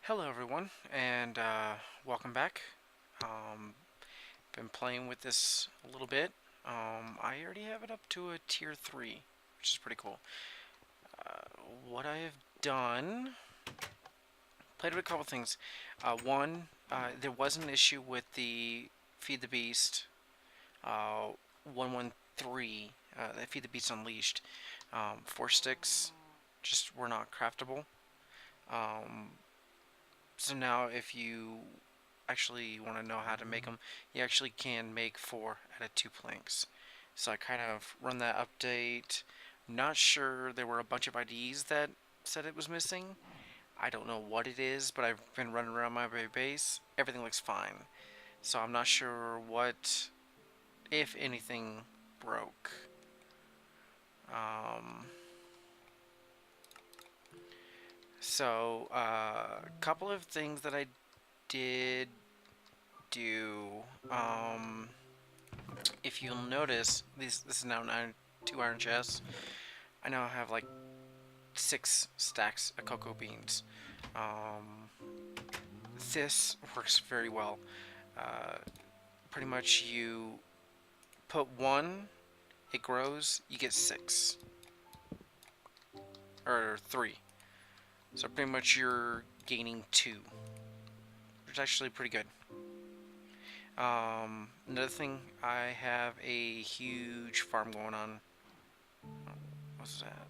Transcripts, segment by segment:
Hello everyone, and welcome back. Um, been playing with this a little bit. I already have it up to a tier 3, which is pretty cool. What I have done, played with a couple things. One, there was an issue with the Feed the Beast uh, 113, the Feed the Beast Unleashed. 4 sticks just were not craftable. Um, so now if you actually want to know how to make them, you actually can make 4 out of 2 planks. So I kind of run that update. Not sure, there were a bunch of IDs that said it was missing. I don't know what it is, but I've been running around my base. Everything looks fine. So I'm not sure what, if anything, broke. Um, a couple of things that I did do. If you'll notice, this is now 2 iron chests. I now have like 6 stacks of cocoa beans. Um, this works very well. Uh, Pretty much you put 1, it grows, you get 6. Or 3. So pretty much you're gaining 2. Which is actually pretty good. Another thing, I have a huge farm going on. Oh, what's that?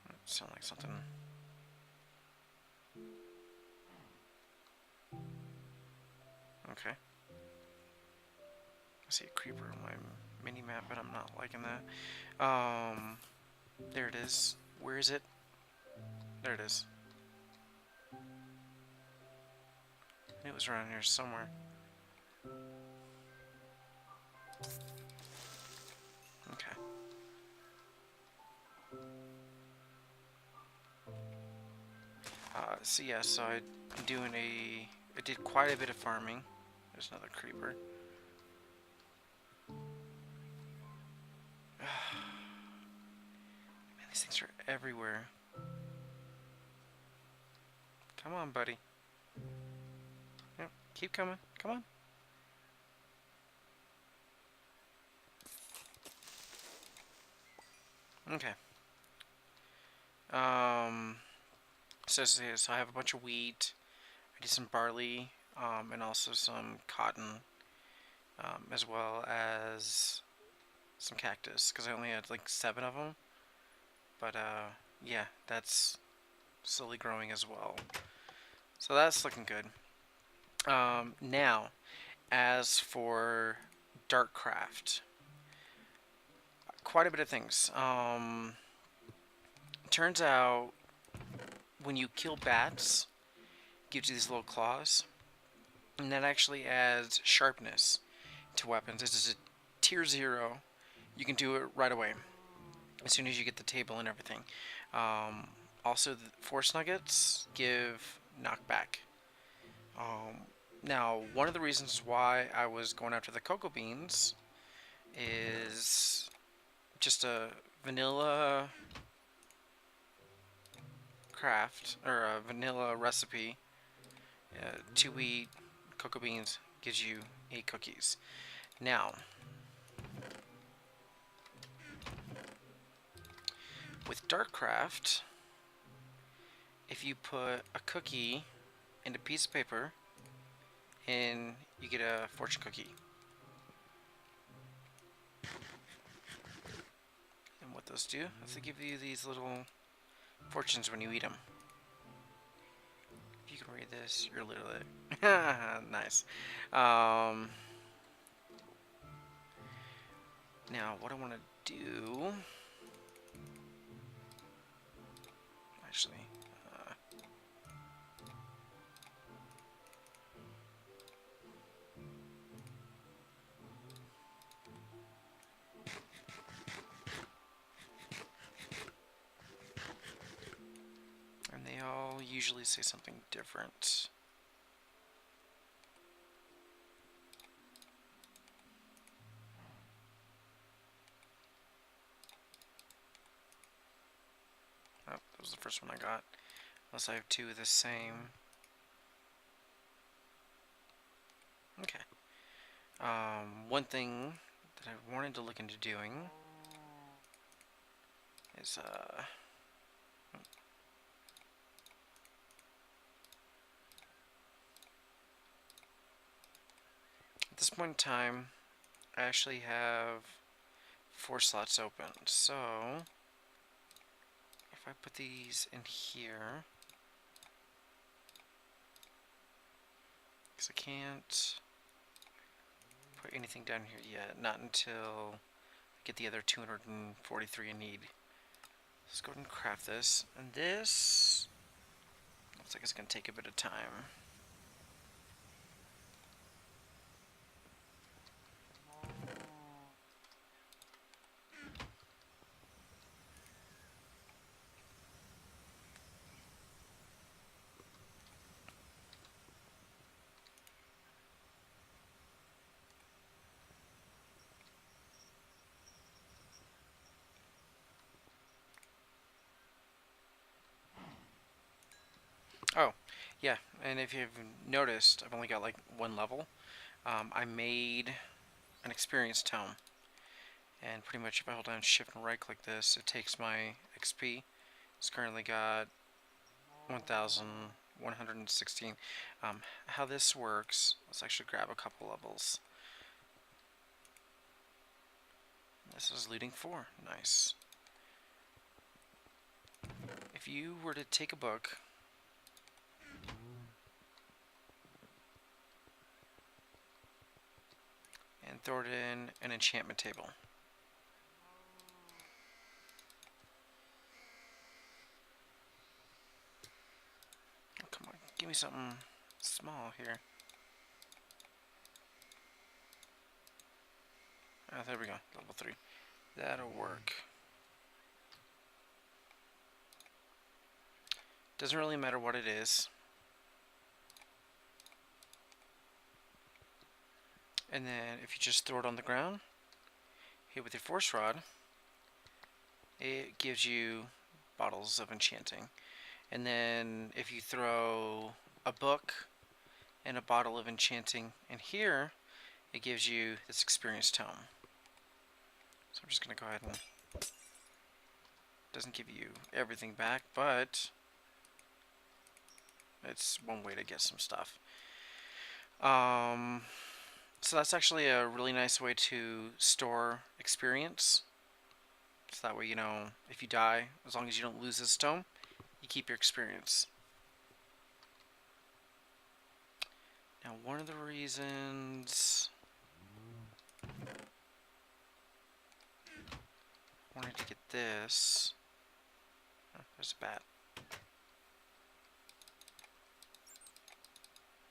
That sounds like something. Okay. I see a creeper on my mini map, but I'm not liking that. There it is. Where is it? There it is. I knew it was around here somewhere. Okay. So yeah, so I'm doing I did quite a bit of farming. There's another creeper. Man, these things are everywhere. Come on, buddy. Yep, keep coming. Come on. Okay. So I have a bunch of wheat. I did some barley, and also some cotton, as well as some cactus, because I only had like 7 of them. But yeah, that's slowly growing as well. So that's looking good. Now, as for Dartcraft, quite a bit of things. Turns out when you kill bats, it gives you these little claws, and that actually adds sharpness to weapons. This is a tier 0. You can do it right away as soon as you get the table and everything. Also, the force nuggets give knockback. Now, one of the reasons why I was going after the cocoa beans is just a vanilla craft, or a vanilla recipe. 2 wheat, cocoa beans gives you 8 cookies. Now, with Dartcraft, if you put a cookie in a piece of paper, and you get a fortune cookie. And what those do is they give you these little fortunes when you eat them. If you can read this, you're literally nice. Now, what I want to do, actually, and they all usually say something different. Oh, that was the first one I got. Unless I have two of the same. Okay. One thing that I wanted to look into doing is, at this point in time, I actually have 4 slots open. So, if I put these in here, because I can't put anything down here yet, not until I get the other 243 I need. Let's go ahead and craft this. And this looks like it's going to take a bit of time. Oh, yeah, and if you've noticed, I've only got like 1 level. I made an experience tome, and pretty much if I hold down shift and right click this, it takes my XP. It's currently got 1,116. How this works, let's actually grab a couple levels. This is looting 4, nice. If you were to take a book and throw it in an enchantment table. Oh, come on, give me something small here. Oh, there we go, level 3. That'll work. Doesn't really matter what it is. And then if you just throw it on the ground, hit with your force rod, it gives you bottles of enchanting. And then if you throw a book and a bottle of enchanting in here, it gives you this experience tome. So I'm just going to go ahead and... Doesn't give you everything back, but it's one way to get some stuff. So that's actually a really nice way to store experience. So that way, you know, if you die, as long as you don't lose this stone, you keep your experience. Now, one of the reasons I wanted to get this... Oh, there's a bat.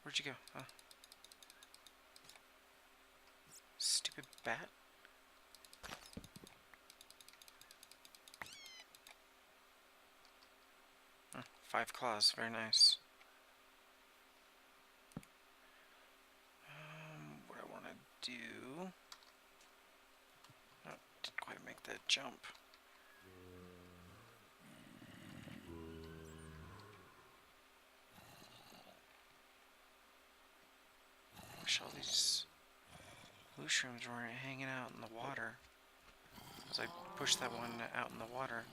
Where'd you go? Oh. Stupid bat. Oh, 5 claws, very nice. What I want to do... Oh, didn't quite make that jump. Wish all these mushrooms weren't hanging out in the water. As I push that one out in the water.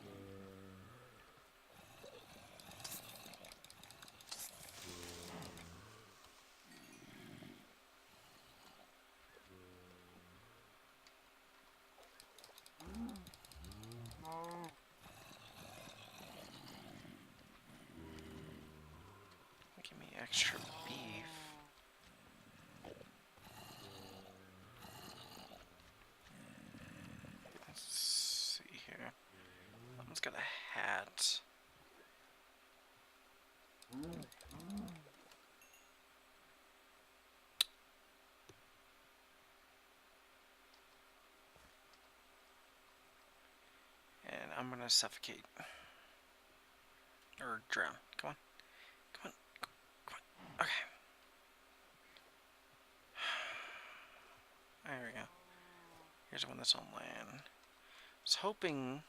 Give me extra beef. Let's see here. That one's got a hat. And I'm gonna suffocate. Or drown. Come on. Come on. Come on. Okay. There we go. Here's one that's on land. I was hoping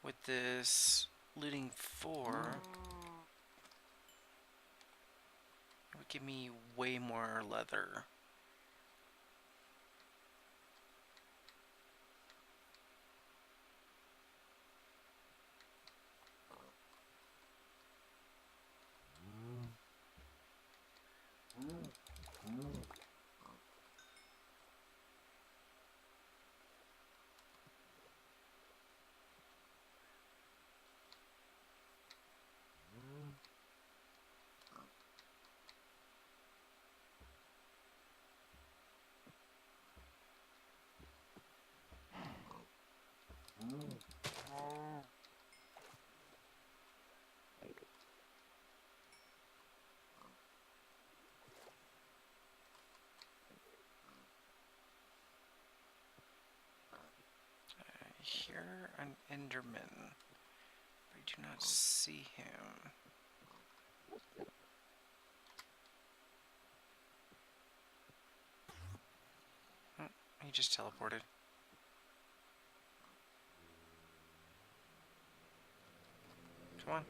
with this looting 4 would give me way more leather. I hear an Enderman. I do not see him. Oh, he just teleported. Come on.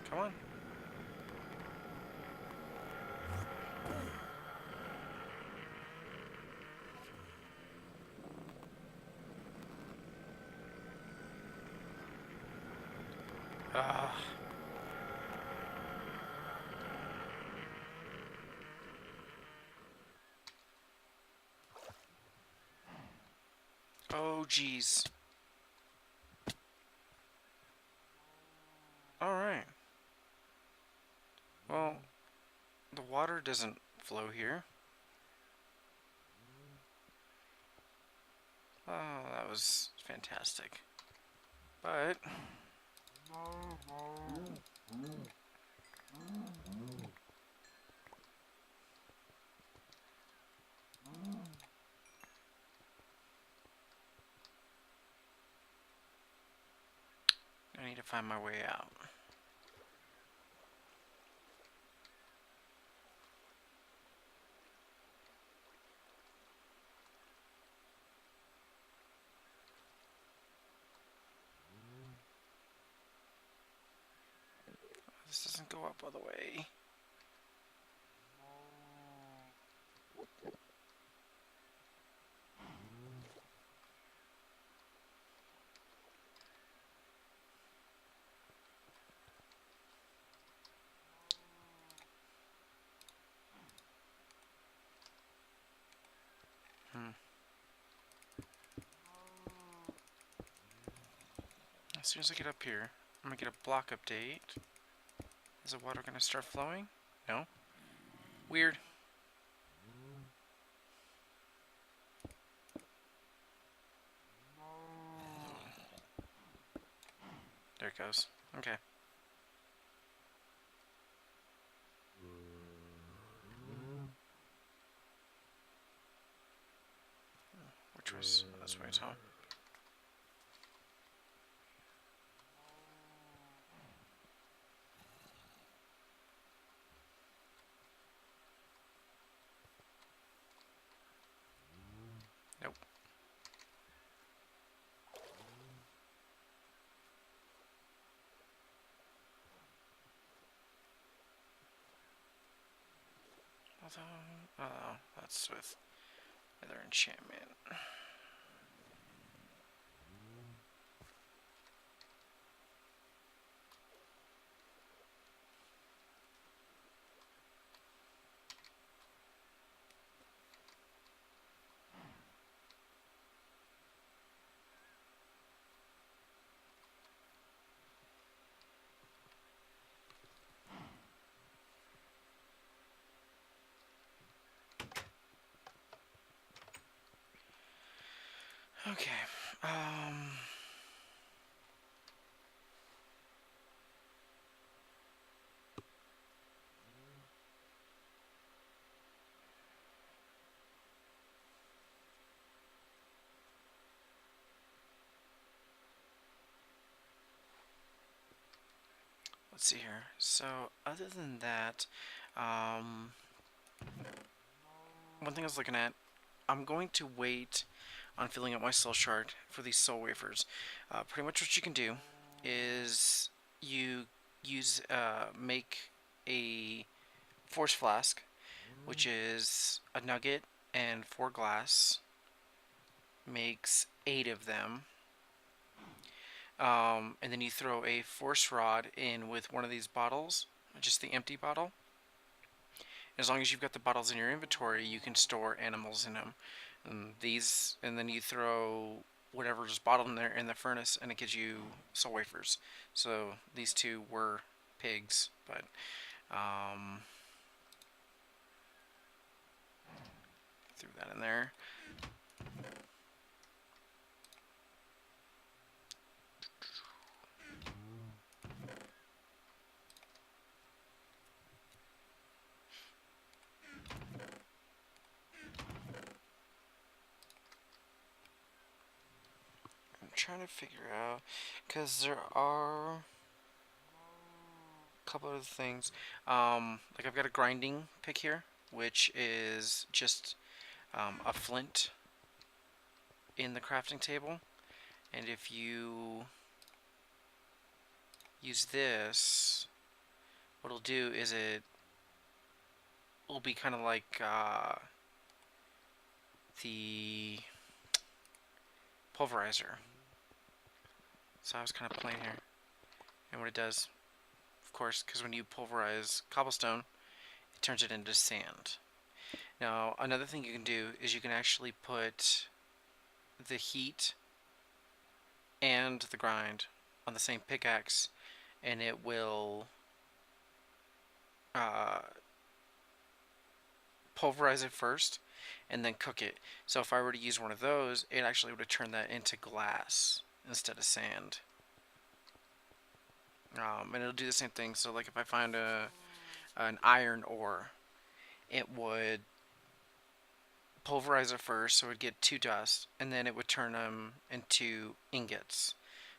Come on. Ah. Oh, jeez. Alright. Well, the water doesn't flow here. Oh, that was fantastic. But I need to find my way out. This doesn't go up all the way. As soon as I get up here, I'm gonna get a block update. Is the water gonna start flowing? No? Weird. There it goes. Okay. Which was this way, so. Nope. Although, oh, that's with other enchantment. Okay. Let's see here. So, other than that, one thing I was looking at, I'm going to wait on filling up my soul shard for these soul wafers. Pretty much what you can do is you make a force flask, which is a nugget and 4 glass, makes 8 of them. And then you throw a force rod in with one of these bottles, just the empty bottle. As long as you've got the bottles in your inventory, you can store animals in them. And then you throw whatever's bottled in there in the furnace, and it gives you soul wafers. So these two were pigs, but threw that in there. I'm trying to figure out, because there are a couple of things. Like I've got a grinding pick here, which is just a flint in the crafting table, and if you use this, what it'll do is it will be kind of like the pulverizer. So I was kind of playing here, and what it does, of course, because when you pulverize cobblestone, it turns it into sand. Now, another thing you can do is you can actually put the heat and the grind on the same pickaxe, and it will pulverize it first and then cook it. So if I were to use one of those, it actually would have turned that into glass instead of sand. And it'll do the same thing. So like if I find an iron ore, it would pulverize it first, so it would get 2 dust, and then it would turn them into ingots.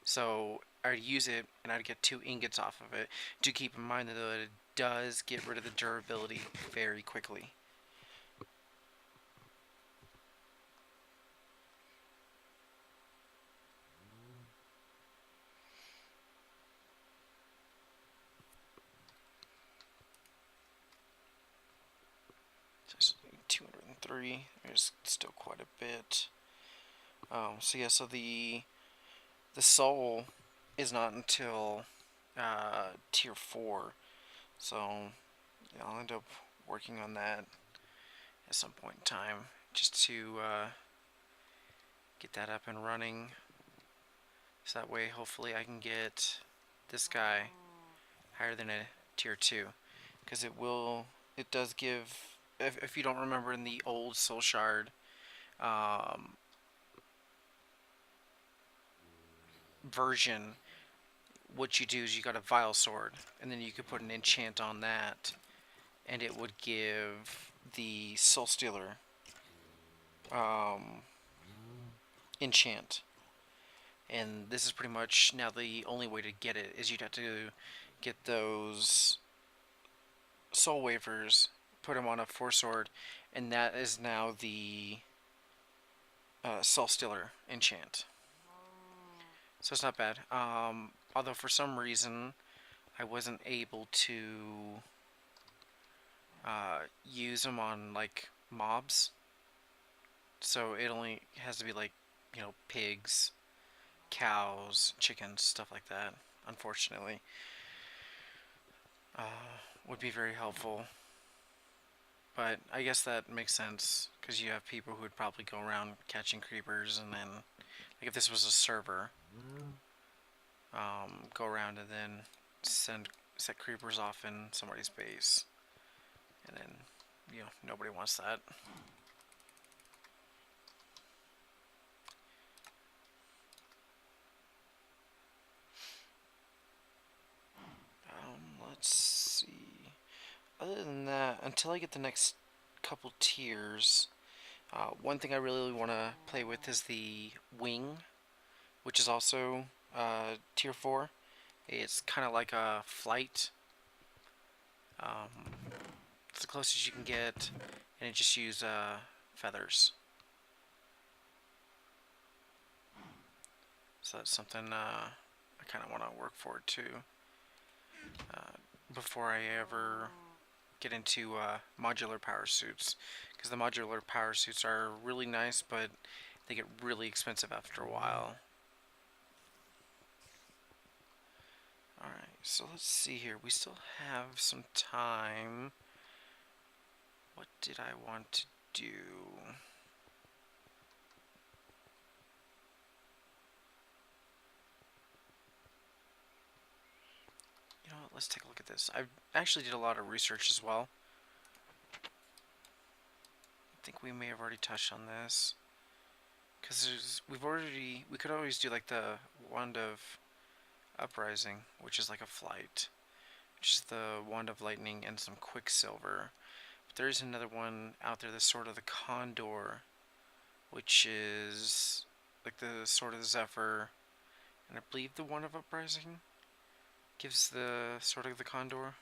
So I'd use it, and I'd get 2 ingots off of it. Do keep in mind though that it does get rid of the durability very quickly. So 203. There's still quite a bit. So yeah, so the soul is not until tier 4. So yeah, I'll end up working on that at some point in time, just to get that up and running. So that way, hopefully, I can get this guy higher than a tier 2, because it does give. If you don't remember in the old soul shard version, what you do is you got a vile sword, and then you could put an enchant on that, and it would give the soul stealer enchant. And this is pretty much now the only way to get it is you'd have to get those soul wafers, put them on a 4 sword, and that is now the soul stealer enchant. So it's not bad. Although for some reason I wasn't able to use them on like mobs. So it only has to be like, pigs, cows, chickens, stuff like that. Unfortunately, would be very helpful. But I guess that makes sense because you have people who would probably go around catching creepers, and then, like if this was a server, go around and then set creepers off in somebody's base, and then nobody wants that. Let's see. Other than that, until I get the next couple tiers, one thing I really want to play with is the wing, which is also tier 4. It's kind of like a flight. It's the closest you can get, and it just uses feathers. So that's something I kind of want to work for too. Before I ever get into modular power suits, because the modular power suits are really nice, but they get really expensive after a while. Alright, so let's see here. We still have some time. What did I want to do? You know what, let's take a look at this. I actually did a lot of research as well. I think we may have already touched on this. Because we could always do like the Wand of Uprising, which is like a flight. Which is the Wand of Lightning and some Quicksilver. But there is another one out there that's sort of the Condor, which is like the Sword of the Zephyr. And I believe the Wand of Uprising gives the Sword of the Condor.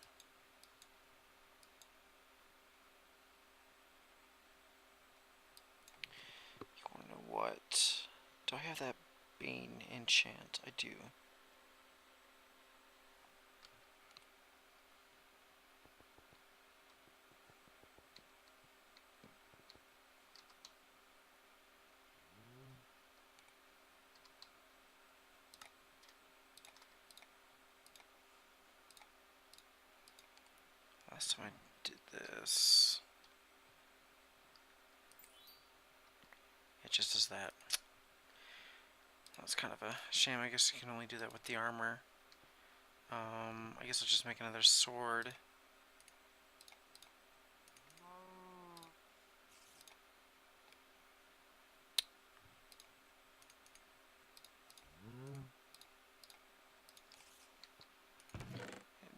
You wanna know what? Do I have that Bane enchant? I do. Last time I did this, it just does that. That's kind of a shame. I guess you can only do that with the armor. I guess I'll just make another sword.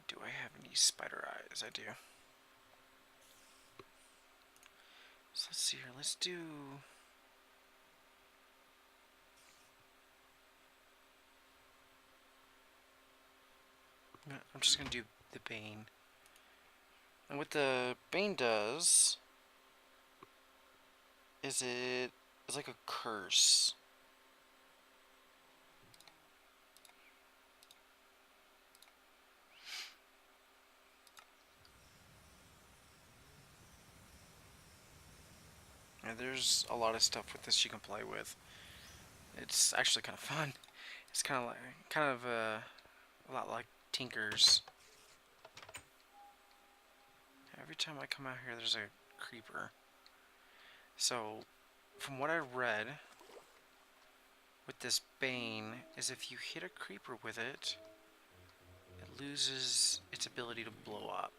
Do I have any spider eyes? I do. So let's see here. Let's do... I'm just going to do the Bane. And what the Bane does is it's like a curse. And there's a lot of stuff with this you can play with. It's actually kind of fun. It's kind of a lot like Tinker's. Every time I come out here, there's a creeper. So, from what I read, with this Bane, is if you hit a creeper with it, it loses its ability to blow up.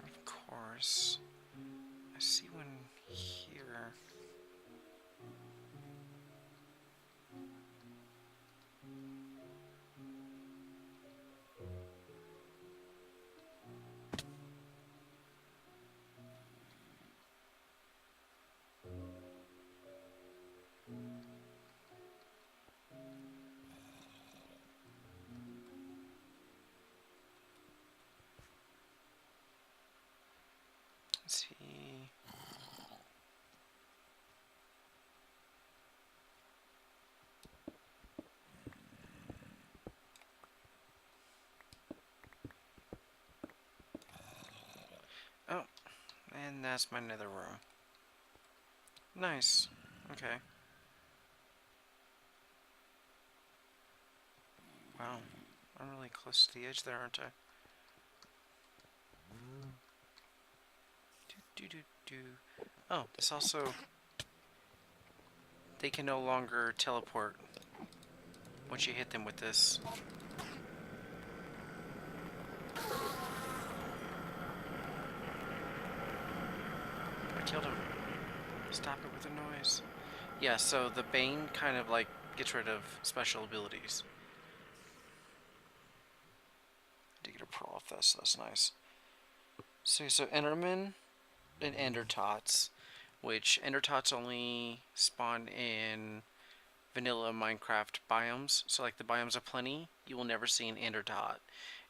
Of course, I see one here. Let's see. Oh, and that's my nether room. Nice. Okay. Wow. I'm really close to the edge there, aren't I? Do. Oh, this also... They can no longer teleport once you hit them with this. I killed him. Stop it with the noise. Yeah, so the Bane kind of like gets rid of special abilities. I did get a pearl off this, so that's nice. So Enderman and Ender Tots which ender tots only spawn in vanilla Minecraft biomes. So like the biomes of plenty, you will never see an ender tot.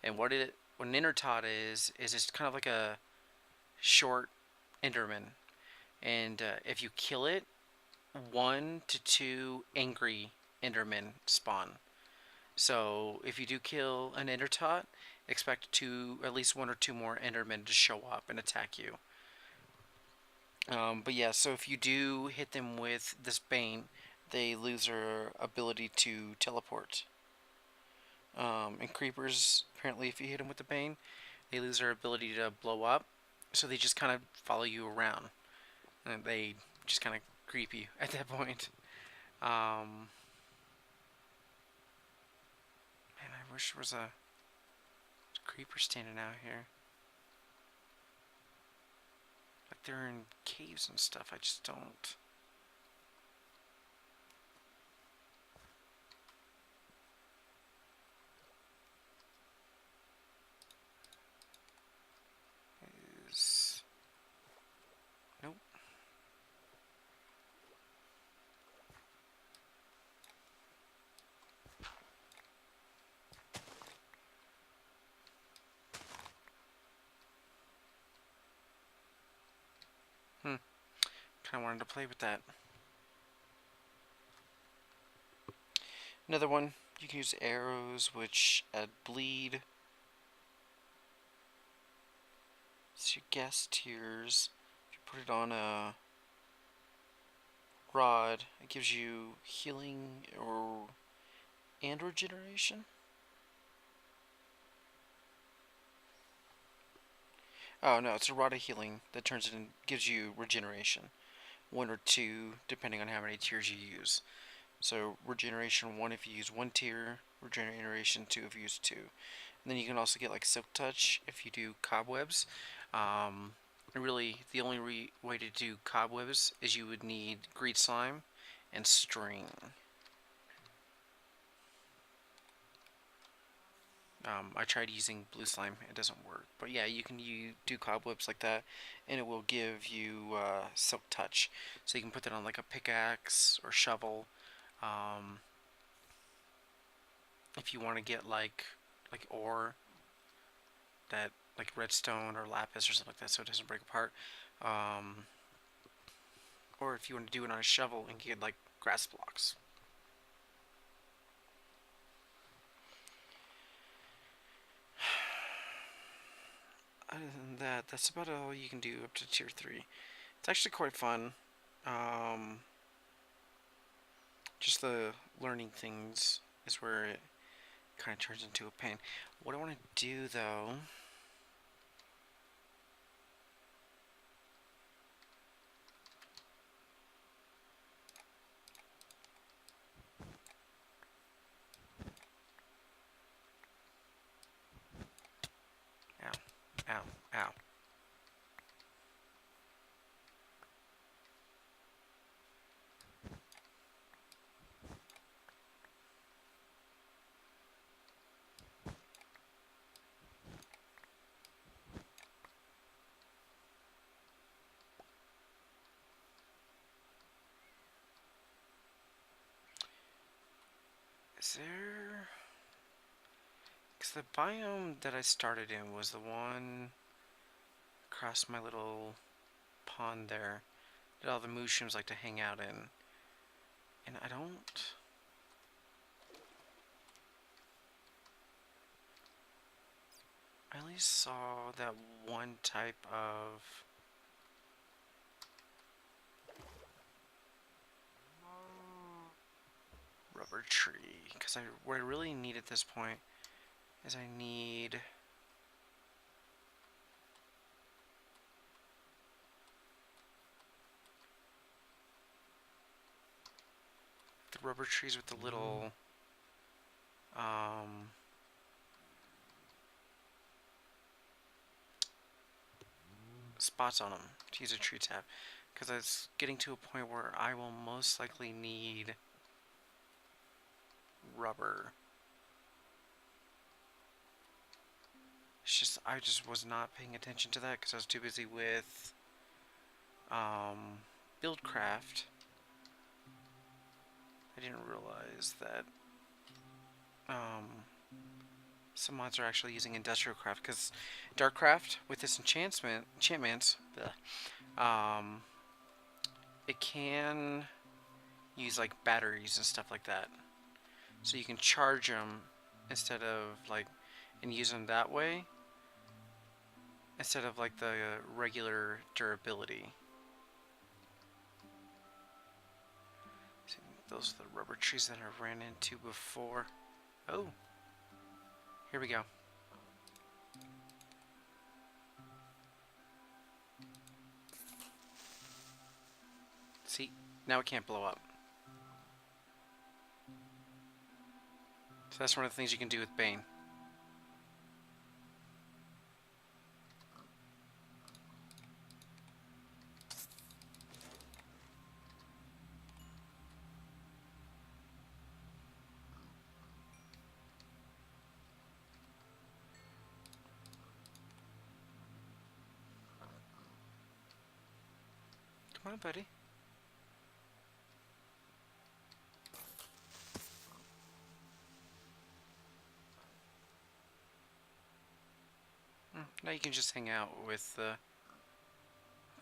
And what an ender tot is it's kind of like a short enderman. And if you kill it, 1 to 2 angry endermen spawn. So if you do kill an ender tot, expect at least 1 or 2 more endermen to show up and attack you. But yeah, so if you do hit them with this bane, they lose their ability to teleport. And creepers, apparently, if you hit them with the bane, they lose their ability to blow up. So they just kind of follow you around, and they just kind of creep you at that point. Man, I wish there was a creeper standing out here. Like they're in caves and stuff. I just don't. Is nope. Kind of wanted to play with that. Another one. You can use arrows, which add bleed. It's your gas tiers. If you put it on a rod, it gives you healing and regeneration. Oh no, it's a rod of healing that turns it and gives you regeneration. 1 or 2, depending on how many tiers you use. So regeneration 1 if you use 1 tier, regeneration 2 if you use 2. And then you can also get like silk touch if you do cobwebs. Really, the only way to do cobwebs is you would need greed slime and string. I tried using blue slime, it doesn't work. But yeah, you can do cobwebs like that, and it will give you silk touch. So you can put that on like a pickaxe or shovel. If you want to get like ore, that like redstone or lapis or something like that, so it doesn't break apart. Or if you want to do it on a shovel and get like grass blocks. Other than that, that's about all you can do up to tier 3. It's actually quite fun. Just the learning things is where it kind of turns into a pain. What I want to do though. Ow, ow, ow. Is there... Because the biome that I started in was the one across my little pond there that all the mushrooms like to hang out in. And I don't... I only saw that one type of... rubber tree. Because what I really need at this point is I need... the rubber trees with the little... spots on them to use a tree tap, because it's getting to a point where I will most likely need rubber. It's just I just was not paying attention to that because I was too busy with build craft. I didn't realize that some mods are actually using industrial craft, because Dartcraft with this enchantments, it can use like batteries and stuff like that, so you can charge them instead of like and use them that way instead of like the regular durability. See, those are the rubber trees that I ran into before. Oh, here we go. See, now it can't blow up. So that's one of the things you can do with Bane. Come on, buddy. Now you can just hang out with the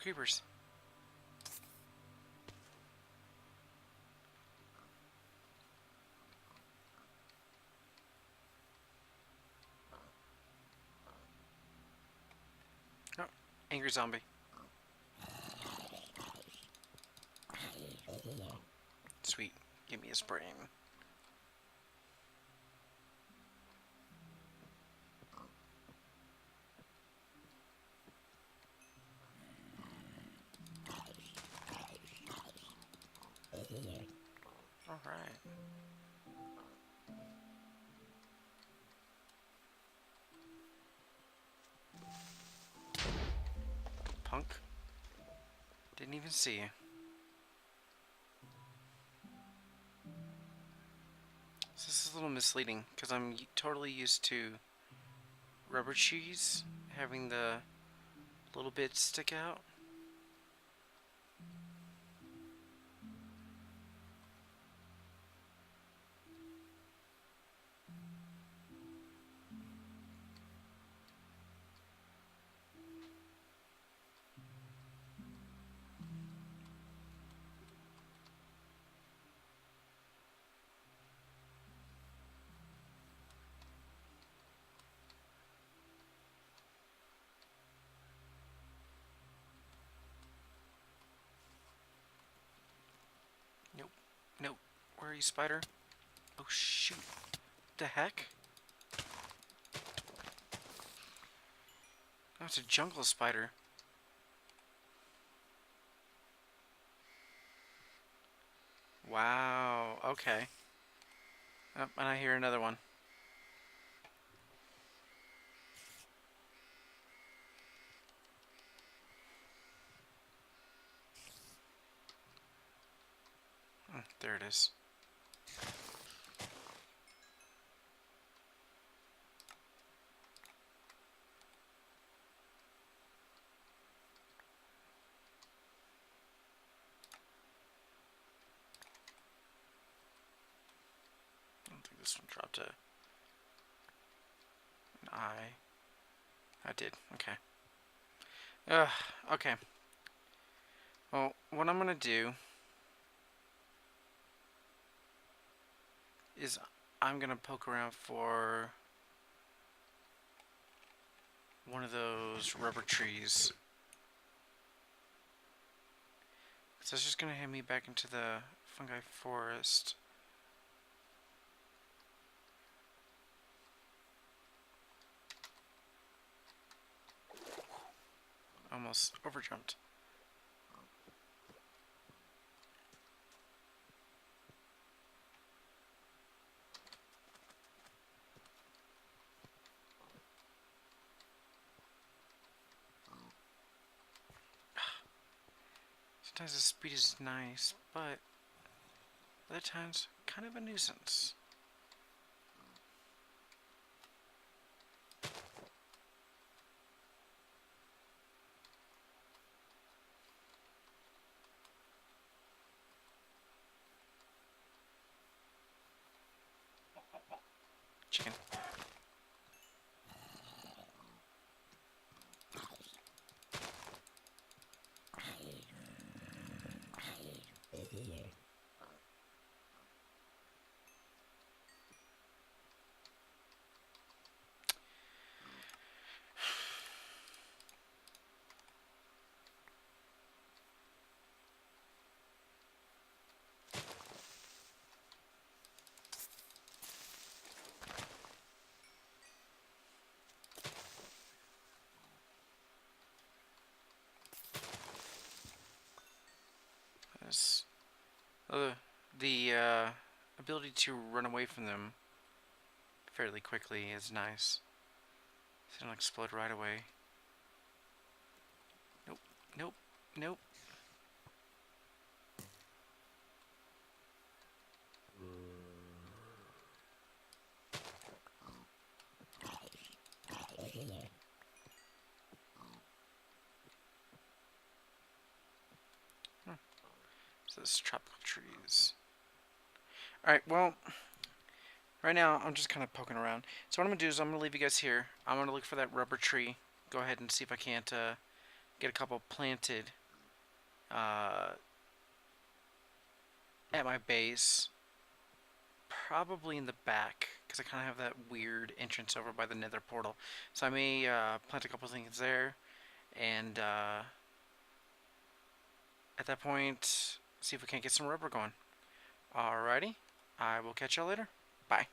creepers. Oh, angry zombie. Sweet. Give me his brain. Alright. Punk. Didn't even see you. So this is a little misleading, because I'm totally used to rubber cheese having the little bits stick out. Nope. Nope. Where are you, spider? Oh, shoot. The heck? Oh, it's a jungle spider. Wow. Okay. Oh, and I hear another one. There it is. I don't think this one dropped an eye. I did. Okay. Okay. Well, what I'm gonna do is I'm gonna poke around for one of those rubber trees. So it's just gonna hand me back into the fungi forest. Almost overjumped. Sometimes the speed is nice, but other times kind of a nuisance. chicken. This, the ability to run away from them fairly quickly is nice. So they don't explode right away. Nope, nope, nope. So this is tropical trees. Alright, well, right now I'm just kind of poking around. So what I'm going to do is I'm going to leave you guys here. I'm going to look for that rubber tree. Go ahead and see if I can't get a couple planted at my base. Probably in the back, because I kind of have that weird entrance over by the nether portal. So I may plant a couple things there, and at that point, see if we can't get some rubber going. Alrighty, I will catch y'all later. Bye.